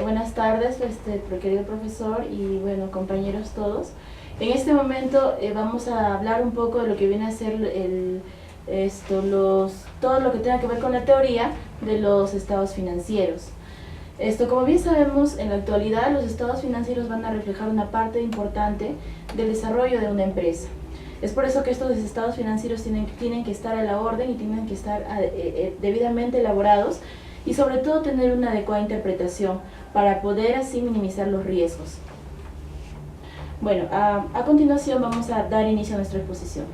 Buenas tardes, querido profesor y bueno, compañeros todos. En este momento vamos a hablar un poco de lo que viene a ser todo lo que tenga que ver con la teoría de los estados financieros. Como bien sabemos, en la actualidad los estados financieros van a reflejar una parte importante del desarrollo de una empresa. Es por eso que estos estados financieros tienen que estar a la orden y tienen que estar debidamente elaborados y sobre todo tener una adecuada interpretación para poder así minimizar los riesgos. Bueno, a continuación vamos a dar inicio a nuestra exposición.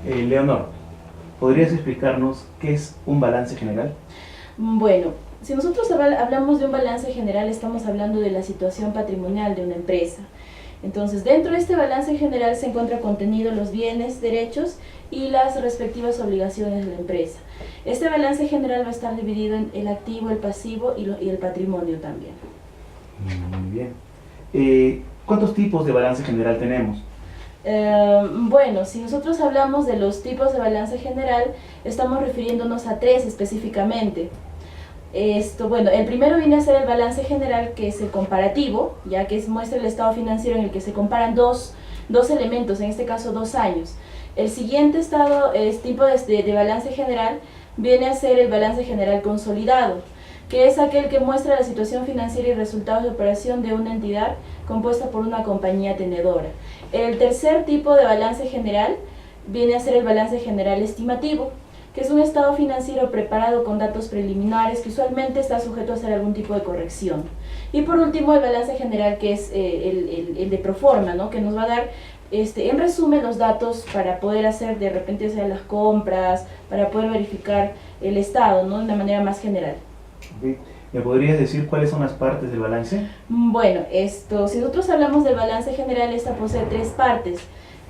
Leonor, ¿podrías explicarnos qué es un balance general? Bueno, si nosotros hablamos de un balance general, estamos hablando de la situación patrimonial de una empresa. Entonces, dentro de este balance general se encuentra contenido los bienes, derechos y las respectivas obligaciones de la empresa. Este balance general va a estar dividido en el activo, el pasivo y el patrimonio también. Muy bien. ¿Cuántos tipos de balance general tenemos? Bueno, si nosotros hablamos de los tipos de balance general, estamos refiriéndonos a tres específicamente. Bueno, el primero viene a ser el balance general, que es el comparativo, ya que muestra el estado financiero en el que se comparan dos elementos, en este caso 2 años. El siguiente tipo de balance general viene a ser el balance general consolidado, que es aquel que muestra la situación financiera y resultados de operación de una entidad compuesta por una compañía tenedora. El tercer tipo de balance general viene a ser el balance general estimativo, que es un estado financiero preparado con datos preliminares que usualmente está sujeto a hacer algún tipo de corrección. Y por último, el balance general, que es el de proforma, ¿no? Que nos va a dar en resumen los datos para poder hacer de repente las compras, para poder verificar el estado, ¿no? De una manera más general. Okay. ¿Me podrías decir cuáles son las partes del balance? Bueno, si nosotros hablamos del balance general, esta posee 3 partes.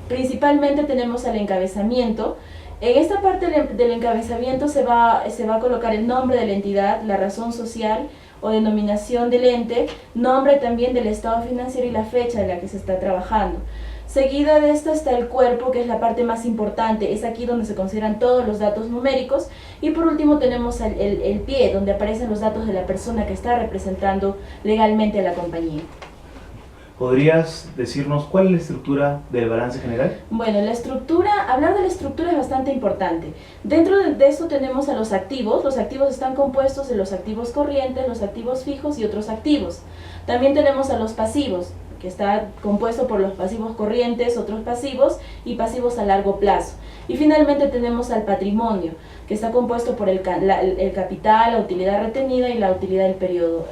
Principalmente tenemos el encabezamiento. En esta parte del encabezamiento se va a colocar el nombre de la entidad, la razón social o denominación del ente, nombre también del estado financiero y la fecha de la que se está trabajando. Seguida de esto está el cuerpo, que es la parte más importante, es aquí donde se consideran todos los datos numéricos, y por último tenemos el pie, donde aparecen los datos de la persona que está representando legalmente a la compañía. ¿Podrías decirnos cuál es la estructura del balance general? Bueno, hablar de la estructura es bastante importante. Dentro de esto tenemos a los activos están compuestos de los activos corrientes, los activos fijos y otros activos. También tenemos a los pasivos, que está compuesto por los pasivos corrientes, otros pasivos y pasivos a largo plazo. Y finalmente tenemos al patrimonio, que está compuesto por el capital, la utilidad retenida y la utilidad del periodo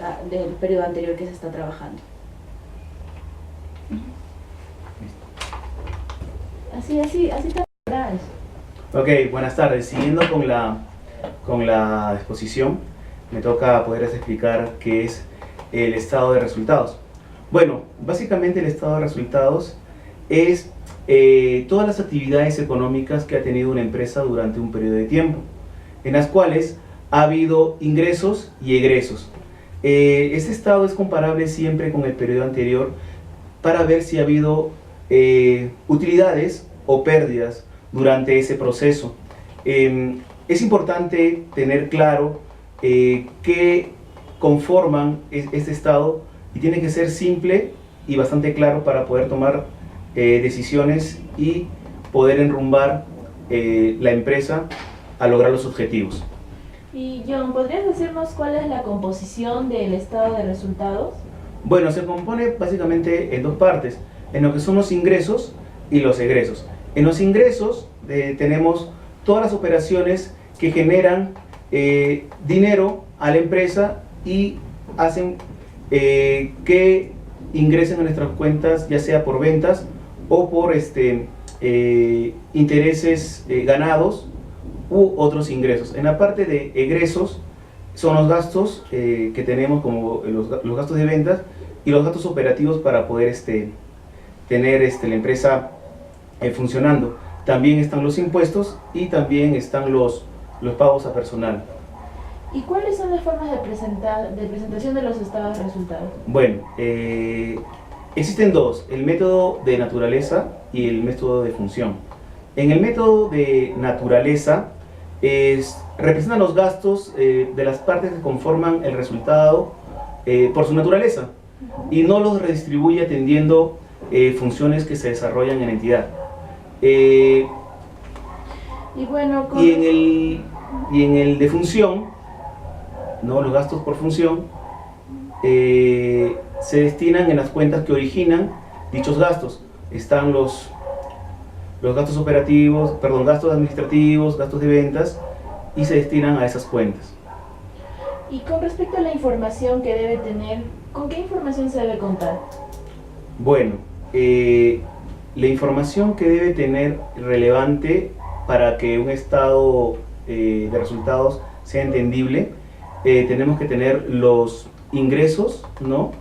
anterior que se está trabajando. Así está. Ok, buenas tardes. Siguiendo con la exposición, me toca poder explicar qué es el estado de resultados. Bueno, básicamente el estado de resultados es todas las actividades económicas que ha tenido una empresa durante un periodo de tiempo, en las cuales ha habido ingresos y egresos. Este estado es comparable siempre con el periodo anterior para ver si ha habido utilidades o pérdidas durante ese proceso. Es importante tener claro qué conforman este estado, y tiene que ser simple y bastante claro para poder tomar decisiones y poder enrumbar la empresa a lograr los objetivos. Y John, ¿podrías decirnos cuál es la composición del estado de resultados? Bueno, se compone básicamente en 2 partes, en lo que son los ingresos y los egresos. En los ingresos tenemos todas las operaciones que generan dinero a la empresa y hacen que ingresen a nuestras cuentas, ya sea por ventas o por intereses ganados u otros ingresos. En la parte de egresos son los gastos que tenemos, como los gastos de ventas y los gastos operativos para poder tener la empresa funcionando. También están los impuestos y también están los pagos a personal. ¿Y cuáles son las formas de presentación de los estados de resultados? Bueno, existen 2, el método de naturaleza y el método de función. En el método de naturaleza representan los gastos de las partes que conforman el resultado por su naturaleza y no los redistribuye atendiendo funciones que se desarrollan en la entidad. Y bueno, y en el de función, ¿no? Los gastos por función se destinan en las cuentas que originan dichos gastos. Están los gastos operativos, perdón, gastos administrativos, gastos de ventas, y se destinan a esas cuentas. Y con respecto a la información que debe tener, ¿con qué información se debe contar? Bueno, la información que debe tener relevante para que un estado de resultados sea entendible, tenemos que tener los ingresos, ¿no?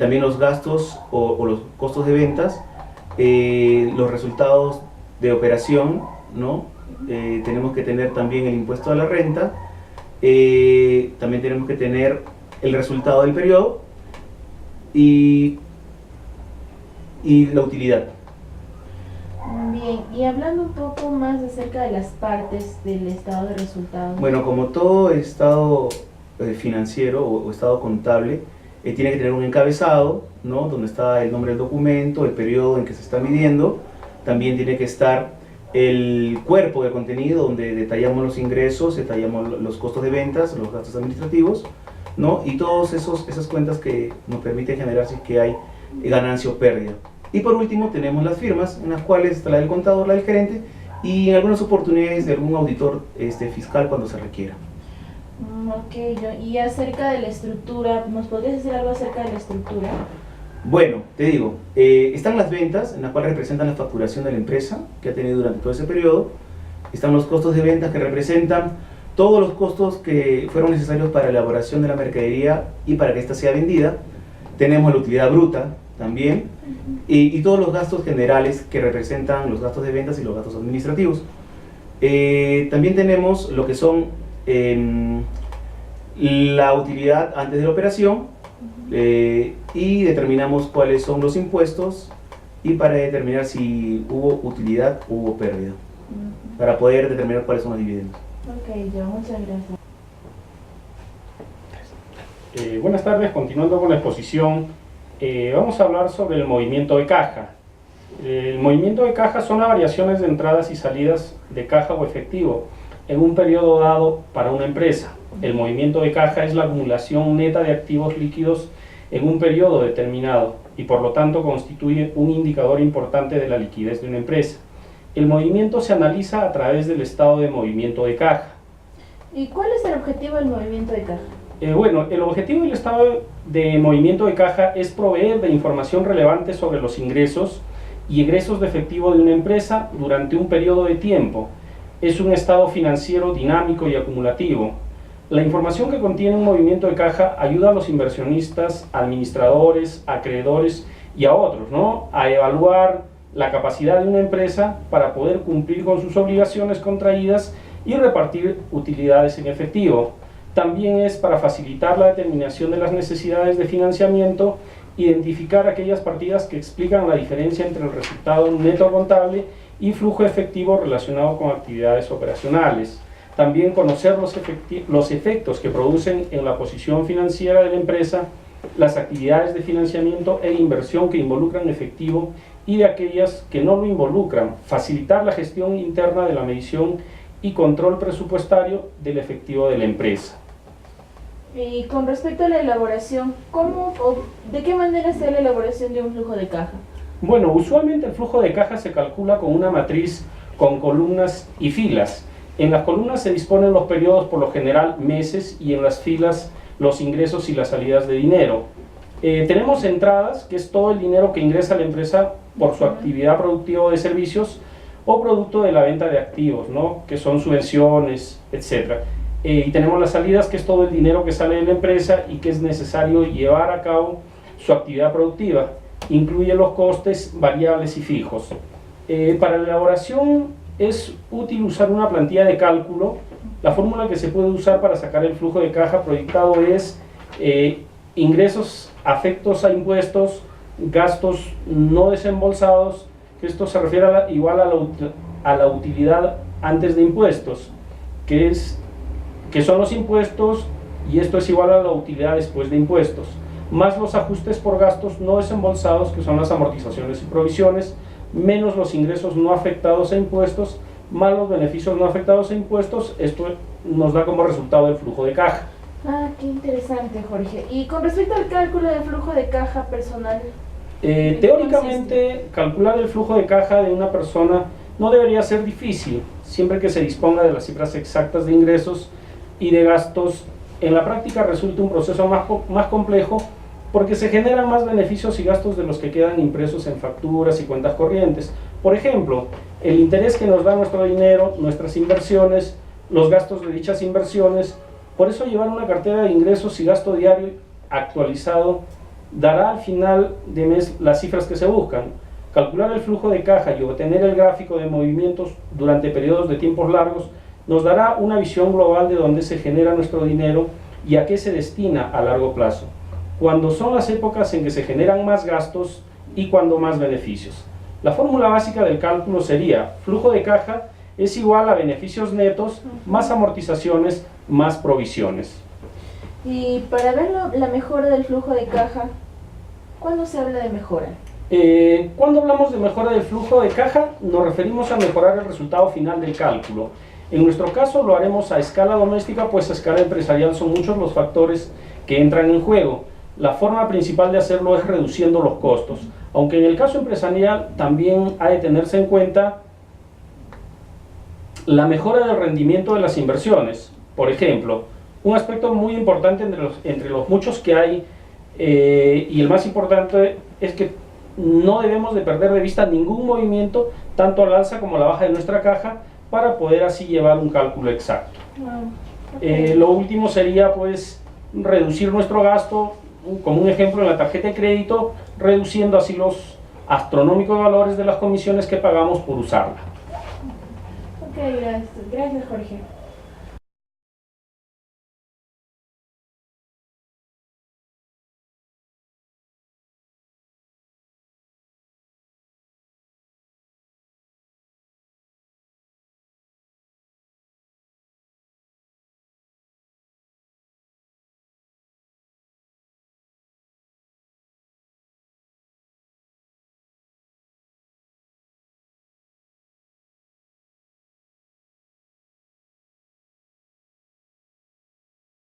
También los gastos o los costos de ventas, los resultados de operación, ¿no? Tenemos que tener también el impuesto a la renta, también tenemos que tener el resultado del periodo y la utilidad. Bien, y hablando un poco más acerca de las partes del estado de resultados. Bueno, como todo estado financiero o estado contable, tiene que tener un encabezado, ¿no? Donde está el nombre del documento, el periodo en que se está midiendo. También tiene que estar el cuerpo de contenido, donde detallamos los ingresos, detallamos los costos de ventas, los gastos administrativos, ¿no? Y todas esas cuentas que nos permiten generar si es que hay ganancia o pérdida. Y por último tenemos las firmas, en las cuales está la del contador, la del gerente, y en algunas oportunidades de algún auditor fiscal cuando se requiera. Ok, y acerca de la estructura, ¿nos podrías decir algo acerca de la estructura? Bueno, te digo, están las ventas, en las cuales representan la facturación de la empresa que ha tenido durante todo ese periodo. Están los costos de ventas, que representan todos los costos que fueron necesarios para la elaboración de la mercadería y para que ésta sea vendida. Tenemos la utilidad bruta también, y todos los gastos generales, que representan los gastos de ventas y los gastos administrativos. También tenemos lo que son la utilidad antes de la operación, y determinamos cuáles son los impuestos, y para determinar si hubo utilidad o hubo pérdida, para poder determinar cuáles son los dividendos. Ok, muchas gracias. Buenas tardes, continuando con la exposición, vamos a hablar sobre el movimiento de caja. El movimiento de caja son las variaciones de entradas y salidas de caja o efectivo en un periodo dado para una empresa. El movimiento de caja es la acumulación neta de activos líquidos en un periodo determinado y por lo tanto constituye un indicador importante de la liquidez de una empresa. El movimiento se analiza a través del estado de movimiento de caja. ¿Y cuál es el objetivo del movimiento de caja? Bueno, el objetivo del estado de movimiento de caja es proveer de información relevante sobre los ingresos y egresos de efectivo de una empresa durante un periodo de tiempo. Es un estado financiero dinámico y acumulativo. La información que contiene un movimiento de caja ayuda a los inversionistas, administradores, acreedores y a otros, ¿no?, a evaluar la capacidad de una empresa para poder cumplir con sus obligaciones contraídas y repartir utilidades en efectivo. También es para facilitar la determinación de las necesidades de financiamiento, identificar aquellas partidas que explican la diferencia entre el resultado neto contable y flujo efectivo relacionado con actividades operacionales. También conocer los efectos que producen en la posición financiera de la empresa las actividades de financiamiento e inversión que involucran efectivo y de aquellas que no lo involucran. Facilitar la gestión interna de la medición y control presupuestario del efectivo de la empresa. Y con respecto a la elaboración, ¿cómo o de qué manera se hace la elaboración de un flujo de caja? Bueno, usualmente el flujo de caja se calcula con una matriz con columnas y filas. En las columnas se disponen los periodos, por lo general meses, y en las filas los ingresos y las salidas de dinero. Tenemos entradas, que es todo el dinero que ingresa a la empresa por su actividad productiva o de servicios o producto de la venta de activos, ¿no?, que son subvenciones, etc. Y tenemos las salidas, que es todo el dinero que sale de la empresa y que es necesario llevar a cabo su actividad productiva. Incluye los costes variables y fijos. Para la elaboración es útil usar una plantilla de cálculo. La fórmula que se puede usar para sacar el flujo de caja proyectado es ingresos afectos a impuestos, gastos no desembolsados, que esto se refiere igual a la utilidad antes de impuestos, que son los impuestos, y esto es igual a la utilidad después de impuestos, más los ajustes por gastos no desembolsados, que son las amortizaciones y provisiones, menos los ingresos no afectados a impuestos, más los beneficios no afectados a impuestos. Esto nos da como resultado el flujo de caja. Ah, qué interesante, Jorge. Y con respecto al cálculo del flujo de caja personal, Teóricamente, calcular el flujo de caja de una persona no debería ser difícil, siempre que se disponga de las cifras exactas de ingresos y de gastos. En la práctica resulta un proceso más complejo, porque se generan más beneficios y gastos de los que quedan impresos en facturas y cuentas corrientes. Por ejemplo, el interés que nos da nuestro dinero, nuestras inversiones, los gastos de dichas inversiones. Por eso llevar una cartera de ingresos y gasto diario actualizado dará al final de mes las cifras que se buscan. Calcular el flujo de caja y obtener el gráfico de movimientos durante periodos de tiempos largos nos dará una visión global de dónde se genera nuestro dinero y a qué se destina a largo plazo, cuando son las épocas en que se generan más gastos y cuando más beneficios. La fórmula básica del cálculo sería: flujo de caja es igual a beneficios netos más amortizaciones más provisiones. y para ver la mejora del flujo de caja, ¿cuándo se habla de mejora? Cuando hablamos de mejora del flujo de caja, nos referimos a mejorar el resultado final del cálculo. En nuestro caso lo haremos a escala doméstica, pues a escala empresarial son muchos los factores que entran en juego. La forma principal de hacerlo es reduciendo los costos, aunque en el caso empresarial también ha de tenerse en cuenta la mejora del rendimiento de las inversiones. Por ejemplo, un aspecto muy importante entre los muchos que hay, y el más importante, es que no debemos de perder de vista ningún movimiento, tanto al alza como a la baja de nuestra caja, para poder así llevar un cálculo exacto. Lo último sería pues reducir nuestro gasto, como un ejemplo en la tarjeta de crédito, reduciendo así los astronómicos valores de las comisiones que pagamos por usarla. Ok, gracias Jorge.